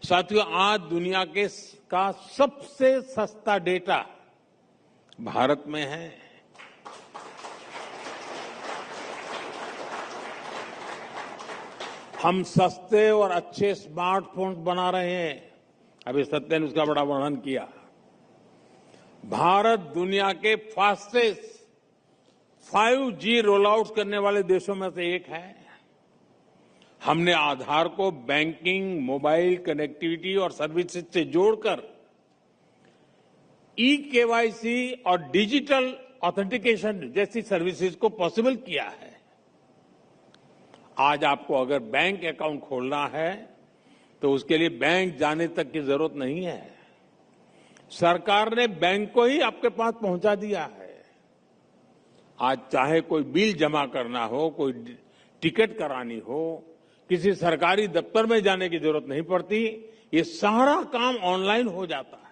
साथियों, आज दुनिया का सबसे सस्ता डेटा भारत में है। हम सस्ते और अच्छे स्मार्टफोन बना रहे हैं। अभी सत्य ने उसका बड़ा वर्णन किया। भारत दुनिया के फास्टेस्ट 5G रोल आउट करने वाले देशों में से एक है। हमने आधार को बैंकिंग, मोबाइल कनेक्टिविटी और सर्विसेज से जोड़कर ई-केवाईसी और डिजिटल ऑथेंटिकेशन जैसी सर्विसेज को पॉसिबल किया है। आज आपको अगर बैंक अकाउंट खोलना है तो उसके लिए बैंक जाने तक की जरूरत नहीं है। सरकार ने बैंक को ही आपके पास पहुंचा दिया है। आज चाहे कोई बिल जमा करना हो, कोई टिकट करानी हो, किसी सरकारी दफ्तर में जाने की जरूरत नहीं पड़ती। ये सारा काम ऑनलाइन हो जाता है।